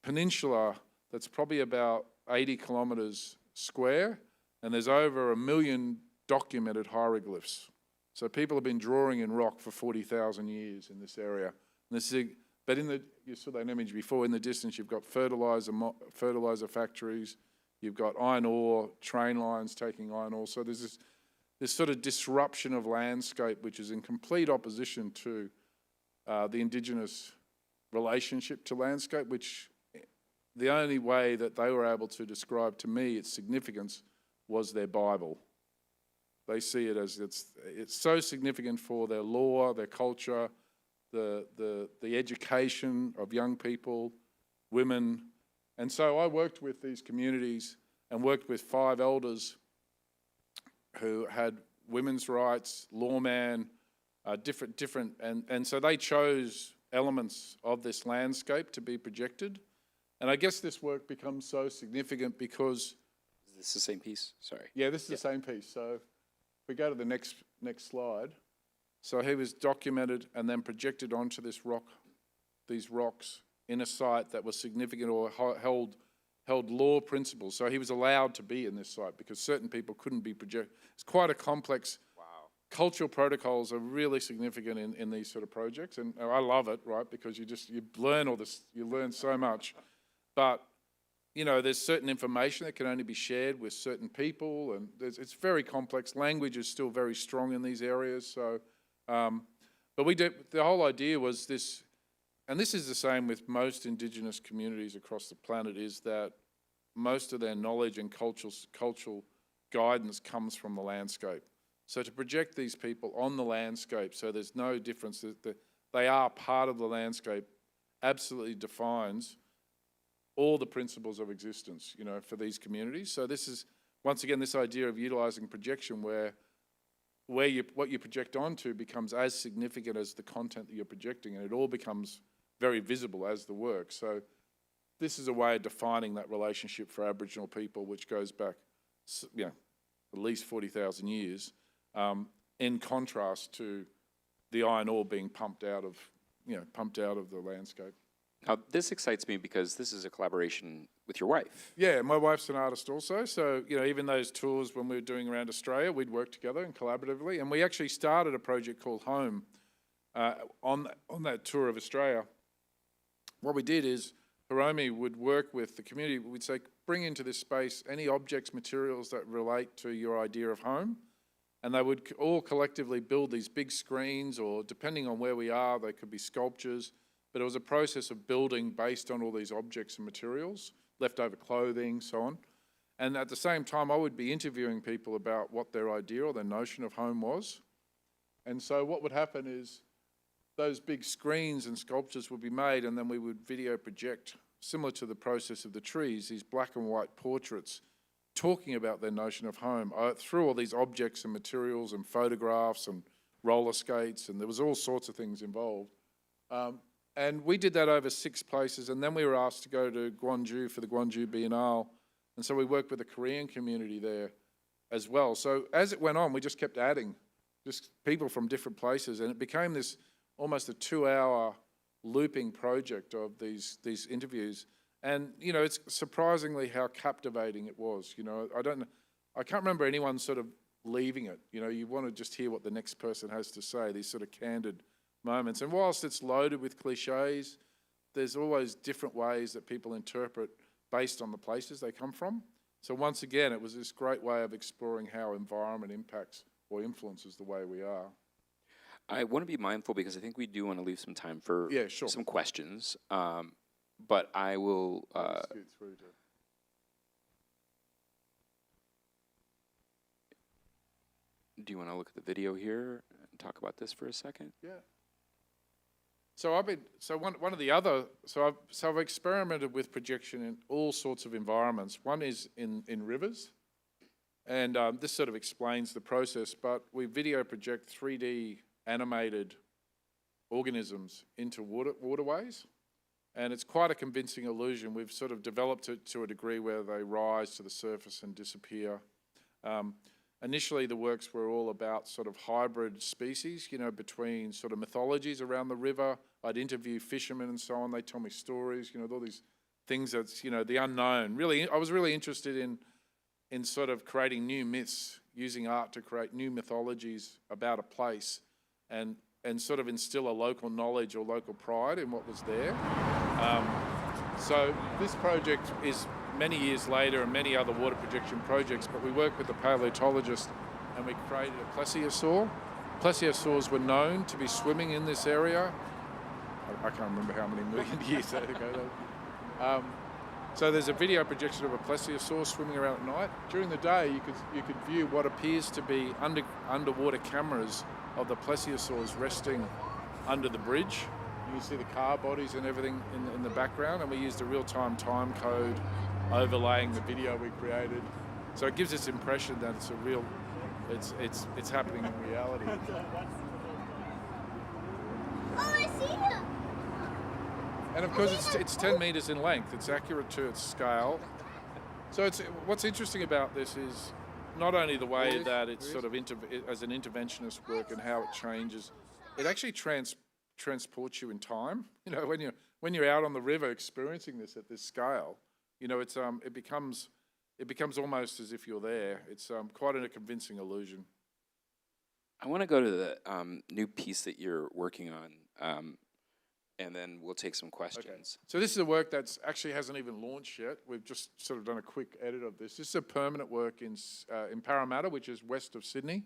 peninsula that's probably about 80 kilometres square, and there's over 1 million documented hieroglyphs. So people have been drawing in rock for 40,000 years in this area. And But you saw that image before, in the distance you've got fertilizer factories, you've got iron ore, train lines taking iron ore. So there's this sort of disruption of landscape which is in complete opposition to the Indigenous relationship to landscape, which the only way that they were able to describe to me its significance was their Bible. They see it as it's so significant for their law, their culture, the education of young people, women. And so I worked with these communities and worked with 5 elders who had women's rights, lawman, different, and so they chose elements of this landscape to be projected. And I guess this work becomes so significant because... Is this the same piece? Sorry. Yeah, this is the same piece. So if we go to the next slide. So he was documented and then projected onto these rocks in a site that was significant or held law principles. So he was allowed to be in this site because certain people couldn't be projected. It's quite a complex... Cultural protocols are really significant in these sort of projects, and I love it, right? Because you learn all this, you learn so much. But, you know, there's certain information that can only be shared with certain people, and it's very complex. Language is still very strong in these areas. So, but the whole idea was this, and this is the same with most Indigenous communities across the planet, is that most of their knowledge and cultural guidance comes from the landscape. So to project these people on the landscape, so there's no difference, that they are part of the landscape, absolutely defines all the principles of existence, you know, for these communities. So this is, once again, this idea of utilising projection where what you project onto becomes as significant as the content that you're projecting, and it all becomes very visible as the work. So this is a way of defining that relationship for Aboriginal people, which goes back, you know, at least 40,000 years. In contrast to the iron ore being pumped out of the landscape. Now, this excites me because this is a collaboration with your wife. Yeah, my wife's an artist also, so, you know, even those tours when we were doing around Australia, we'd work together and collaboratively, and we actually started a project called Home on that tour of Australia. What we did is, Hiromi would work with the community. We'd say, bring into this space any objects, materials that relate to your idea of home. And they would all collectively build these big screens, or depending on where we are, they could be sculptures. But it was a process of building based on all these objects and materials, leftover clothing, so on. And at the same time, I would be interviewing people about what their idea or their notion of home was. And so what would happen is those big screens and sculptures would be made, and then we would video project, similar to the process of the trees, these black and white portraits talking about their notion of home through all these objects and materials and photographs and roller skates, and there was all sorts of things involved. And we did that over 6 places, and then we were asked to go to Gwangju for the Gwangju Biennale, and so we worked with the Korean community there as well. So as it went on, we just kept adding just people from different places, and it became this almost a 2-hour looping project of these interviews. And, you know, it's surprisingly how captivating it was. You know, I can't remember anyone sort of leaving it. You know, you want to just hear what the next person has to say, these sort of candid moments. And whilst it's loaded with cliches, there's always different ways that people interpret based on the places they come from. So once again, it was this great way of exploring how environment impacts or influences the way we are. I want to be mindful because I think we do want to leave some time for some questions. But I will... do you want to look at the video here and talk about this for a second? Yeah. So I've experimented with projection in all sorts of environments. One is in rivers, and this sort of explains the process, but we video project 3D animated organisms into waterways. And it's quite a convincing illusion. We've sort of developed it to a degree where they rise to the surface and disappear. Initially, the works were all about sort of hybrid species, you know, between sort of mythologies around the river. I'd interview fishermen and so on. They'd tell me stories, you know, all these things that's, you know, the unknown. Really, I was really interested in sort of creating new myths, using art to create new mythologies about a place. And and sort of instill a local knowledge or local pride in what was there. So this project is many years later and many other water projection projects, but we worked with a paleontologist and we created a plesiosaur. Plesiosaurs were known to be swimming in this area. I can't remember how many million years ago. So there's a video projection of a plesiosaur swimming around at night. During the day, you could view what appears to be underwater cameras of the plesiosaurs resting under the bridge. You can see the car bodies and everything in the background, and we used a real-time time code overlaying the video we created. So it gives this impression that it's a real, it's happening in reality. Oh, I see him. And of course, it's 10 meters in length. It's accurate to its scale. So what's interesting about this is not only the way that it's sort of as an interventionist work and how it changes, it actually transports you in time. You know, when you're out on the river experiencing this at this scale, you know, it becomes almost as if you're there. It's quite a convincing illusion. I want to go to the new piece that you're working on, and then we'll take some questions. Okay. So this is a work that's actually hasn't even launched yet. We've just sort of done a quick edit of this. This is a permanent work in Parramatta, which is west of Sydney.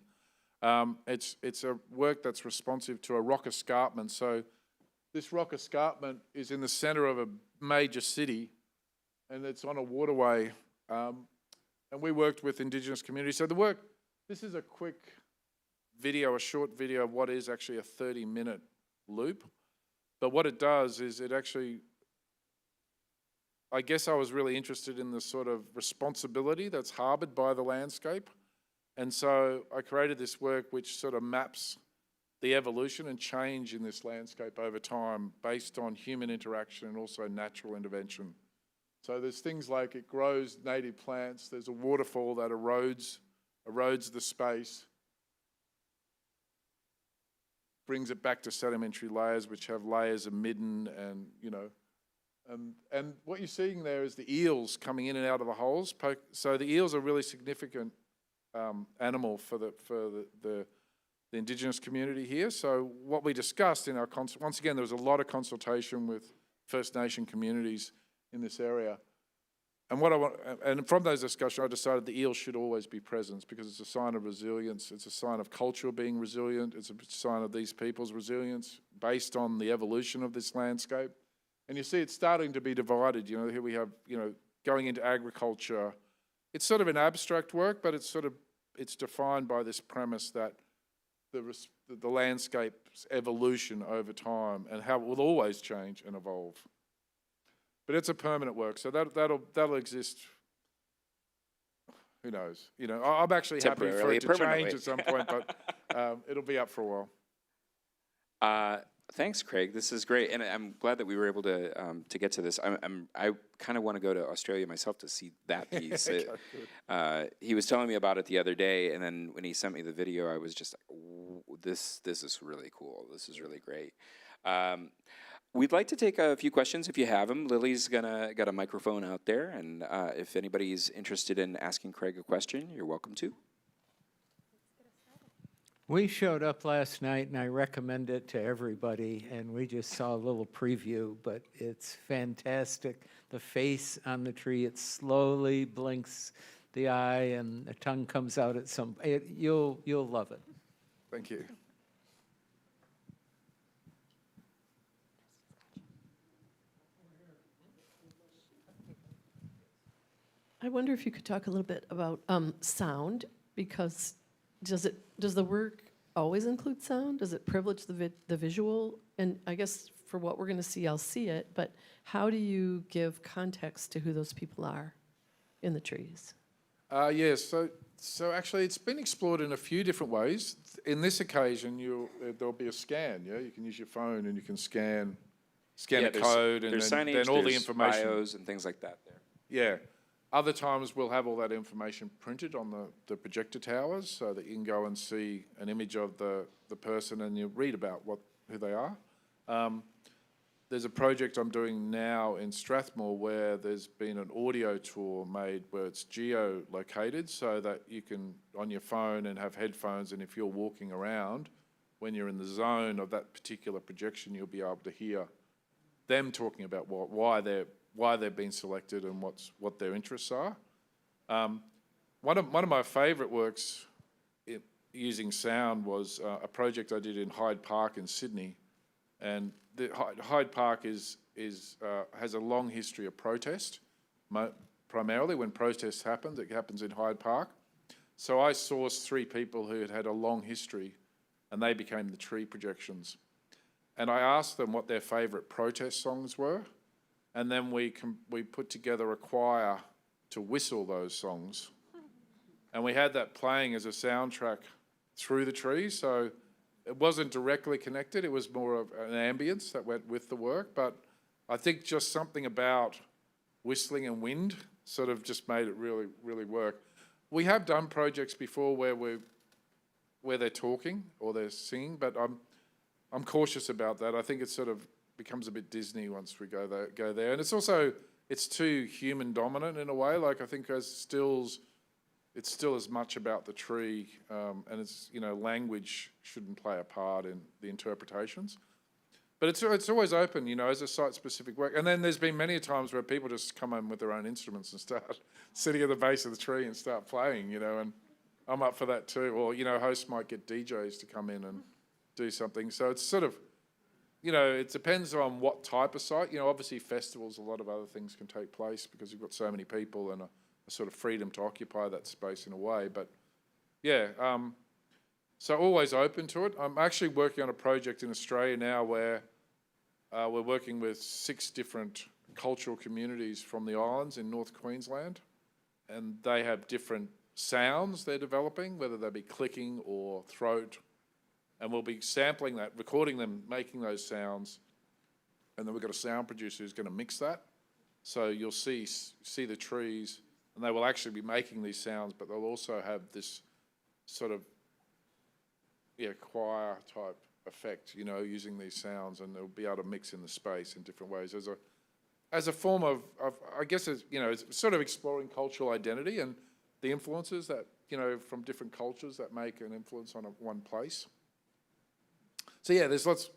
It's a work that's responsive to a rock escarpment. So this rock escarpment is in the centre of a major city, and it's on a waterway. And we worked with Indigenous communities. So this is a quick video, a short video of what is actually a 30-minute loop. But what it does is it actually, I guess I was really interested in the sort of responsibility that's harboured by the landscape. And so I created this work which sort of maps the evolution and change in this landscape over time based on human interaction and also natural intervention. So there's things like it grows native plants, there's a waterfall that erodes the space, brings it back to sedimentary layers, which have layers of midden and, you know, and what you're seeing there is the eels coming in and out of the holes. So the eels are really significant animal for the Indigenous community here. So what we discussed in our, once again, there was a lot of consultation with First Nation communities in this area. And from those discussions, I decided the eel should always be present because it's a sign of resilience. It's a sign of culture being resilient. It's a sign of these people's resilience based on the evolution of this landscape. And you see it's starting to be divided. You know, here we have, you know, going into agriculture. It's sort of an abstract work, but it's defined by this premise that the landscape's evolution over time and how it will always change and evolve. But it's a permanent work, so that'll exist. Who knows? You know, I'm actually happy for it to change at some point, but it'll be up for a while. Thanks, Craig. This is great, and I'm glad that we were able to get to this. I kind of want to go to Australia myself to see that piece. He was telling me about it the other day, and then when he sent me the video, I was just like, "This is really cool. This is really great." We'd like to take a few questions if you have them. Lily's got a microphone out there, and if anybody's interested in asking Craig a question, you're welcome to. We showed up last night, and I recommend it to everybody, and we just saw a little preview, but it's fantastic. The face on the tree, it slowly blinks the eye, and the tongue comes out at some... You'll love it. Thank you. I wonder if you could talk a little bit about sound, because does the work always include sound? Does it privilege the visual? And I guess for what we're going to see, I'll see it, but how do you give context to who those people are in the trees? Yes, so actually it's been explored in a few different ways. In this occasion, there'll be a scan, yeah? You can use your phone and you can scan a code and then all the information. Bios and things like that there. Yeah. Other times we'll have all that information printed on the projector towers so that you can go and see an image of the person and you read about who they are. There's a project I'm doing now in Strathmore where there's been an audio tour made where it's geo-located so that you can, on your phone and have headphones, and if you're walking around, when you're in the zone of that particular projection, you'll be able to hear them talking about why they've been selected and what their interests are. One of my favourite works using sound was a project I did in Hyde Park in Sydney, and Hyde Park has a long history of protest. Primarily, when protests happen, it happens in Hyde Park. So I sourced 3 people who had a long history, and they became the tree projections. And I asked them what their favourite protest songs were, and then we put together a choir to whistle those songs. And we had that playing as a soundtrack through the trees, so it wasn't directly connected, it was more of an ambience that went with the work, but I think just something about whistling and wind sort of just made it really, really work. We have done projects before where they're talking or they're singing, but I'm cautious about that. I think it sort of becomes a bit Disney once we go there. And it's too human dominant in a way. Like I think as stills, it's still as much about the tree, and it's, language shouldn't play a part in the interpretations. But it's always open, as a site-specific work. And then there's been many times where people just come in with their own instruments and start sitting at the base of the tree and start playing, and I'm up for that too. Or, hosts might get DJs to come in and do something. So it's sort of, it depends on what type of site. Obviously festivals, a lot of other things can take place because you've got so many people and a sort of freedom to occupy that space in a way. But yeah, so always open to it. I'm actually working on a project in Australia now where we're working with 6 different cultural communities from the islands in North Queensland, and they have different sounds they're developing, whether they be clicking or throat, and we'll be sampling that, recording them, making those sounds, and then we've got a sound producer who's going to mix that. So you'll see the trees, and they will actually be making these sounds, but they'll also have this sort of choir type effect, using these sounds, and they'll be able to mix in the space in different ways as a form of I guess it's sort of exploring cultural identity and the influences that from different cultures that make an influence on one place. So yeah, there's lots,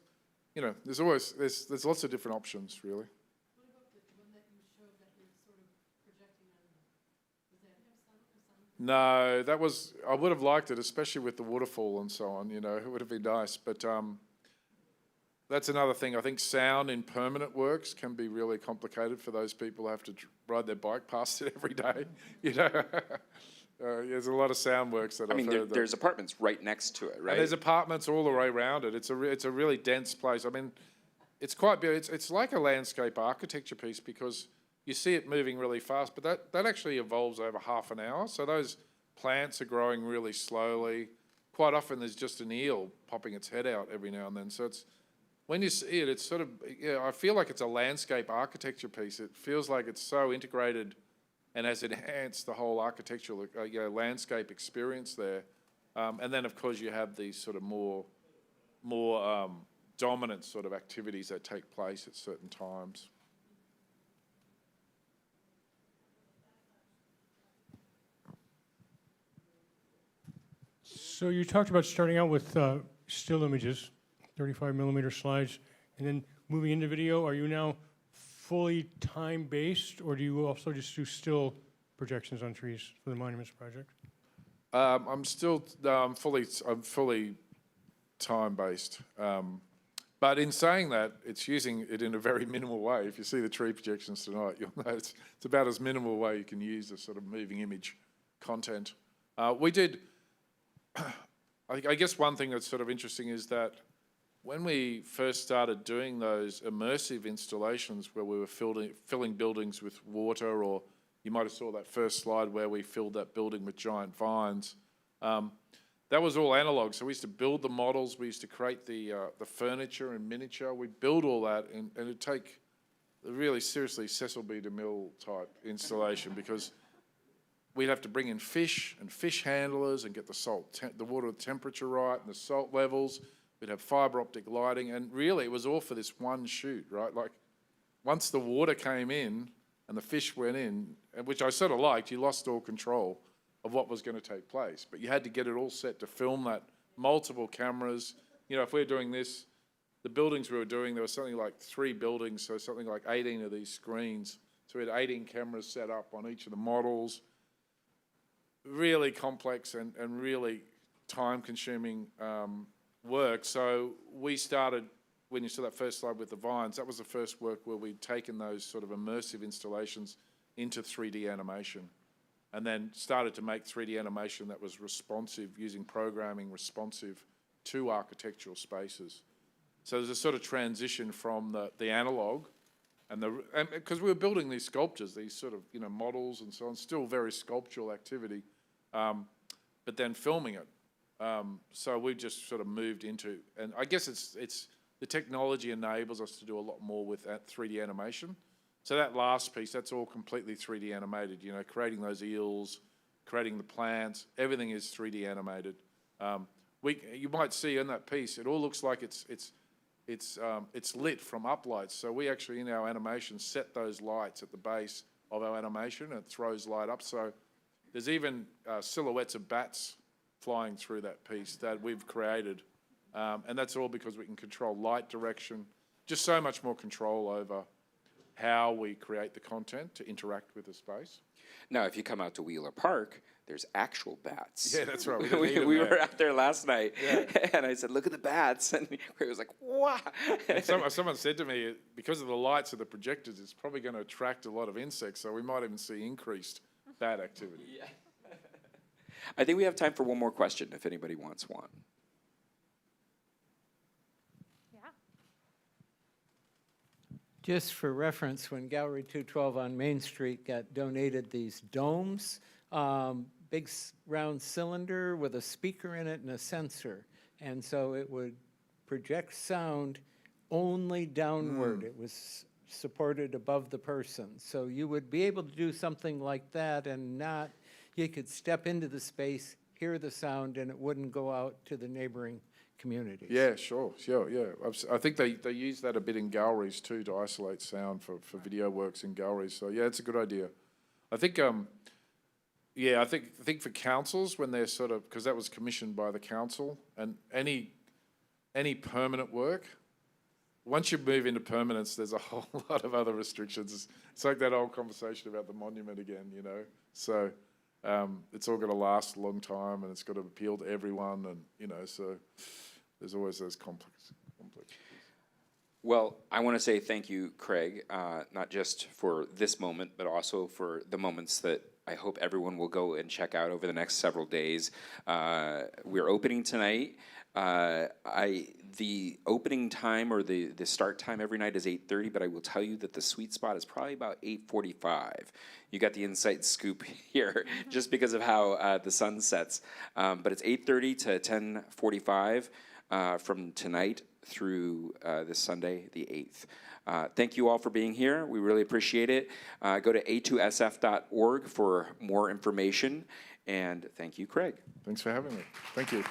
there's lots of different options really. What about the one that you showed that you're sort of projecting on? Does that have sound? No, I would have liked it, especially with the waterfall and so on, it would have been nice. But that's another thing. I think sound in permanent works can be really complicated for those people who have to ride their bike past it every day, There's a lot of sound works that I've heard. There's apartments right next to it, right? And there's apartments all the way around it. It's a really dense place. I mean, it's quite big. It's like a landscape architecture piece because you see it moving really fast, but that actually evolves over half an hour. So those plants are growing really slowly. Quite often there's just an eel popping its head out every now and then. So when you see it, it's sort of, I feel like it's a landscape architecture piece. It feels like it's so integrated and has enhanced the whole architectural landscape experience there. And then, of course, you have these sort of more dominant sort of activities that take place at certain times. So you talked about starting out with still images, 35 millimeter slides, and then moving into video. Are you now fully time-based, or do you also just do still projections on trees for the Monuments Project? I'm still fully time-based. But in saying that, it's using it in a very minimal way. If you see the tree projections tonight, you'll know it's about as minimal way you can use the sort of moving image content. We did, I guess one thing that's sort of interesting is that when we first started doing those immersive installations where we were filling buildings with water, or you might have saw that first slide where we filled that building with giant vines, that was all analog. So we used to build the models, we used to create the furniture and miniature. We'd build all that, and it'd take a really seriously Cecil B. DeMille type installation because we'd have to bring in fish and fish handlers and get the water temperature right and the salt levels. We'd have fibre optic lighting, and really it was all for this one shoot, right? Like once the water came in and the fish went in, which I sort of liked, you lost all control of what was going to take place. But you had to get it all set to film that, multiple cameras, you know, if we're doing this, the buildings we were doing, there was something like 3 buildings, so something like 18 of these screens. So we had 18 cameras set up on each of the models. Really complex and really time-consuming work. So we started, when you saw that first slide with the vines, that was the first work where we'd taken those sort of immersive installations into 3D animation, and then started to make 3D animation that was responsive, using programming responsive to architectural spaces. So there's a sort of transition from the analog, and because we were building these sculptures, these sort of, you know, models and so on, still very sculptural activity, but then filming it. So we just sort of moved into, and I guess it's the technology enables us to do a lot more with that 3D animation. So that last piece, that's all completely 3D animated, you know, creating those eels, creating the plants, everything is 3D animated. You might see in that piece, it all looks like it's lit from uplights. So we actually, in our animation, set those lights at the base of our animation, and it throws light up. So there's even silhouettes of bats flying through that piece that we've created. And that's all because we can control light direction, just so much more control over how we create the content to interact with the space. Now, if you come out to Wheeler Park, there's actual bats. Yeah, that's right. We were out there last night, and I said, "Look at the bats," and Craig was like, "Wow!" And someone said to me, because of the lights of the projectors, it's probably going to attract a lot of insects, so we might even see increased bat activity. Yeah. I think we have time for one more question, if anybody wants one. Yeah. Just for reference, when Gallery 212 on Main Street got donated these domes, big round cylinder with a speaker in it and a sensor. And so it would project sound only downward. It was supported above the person. So you would be able to do something like that and not, you could step into the space, hear the sound, and it wouldn't go out to the neighboring communities. Yeah, sure, yeah. I think they use that a bit in galleries too, to isolate sound for video works in galleries. So yeah, it's a good idea. I think, I think for councils, when they're sort of, because that was commissioned by the council, and any permanent work, once you move into permanence, there's a whole lot of other restrictions. It's like that old conversation about the monument again, you know. So it's all got to last a long time, and it's got to appeal to everyone, and you know, so there's always those complex. Well, I want to say thank you, Craig, not just for this moment, but also for the moments that I hope everyone will go and check out over the next several days. We're opening tonight. The opening time, or the start time every night, is 8:30, but I will tell you that the sweet spot is probably about 8:45. You got the inside scoop here, just because of how the sun sets. But it's 8:30 to 10:45 from tonight through this Sunday, the 8th. Thank you all for being here. We really appreciate it. Go to a2sf.org for more information. And thank you, Craig. Thanks for having me. Thank you.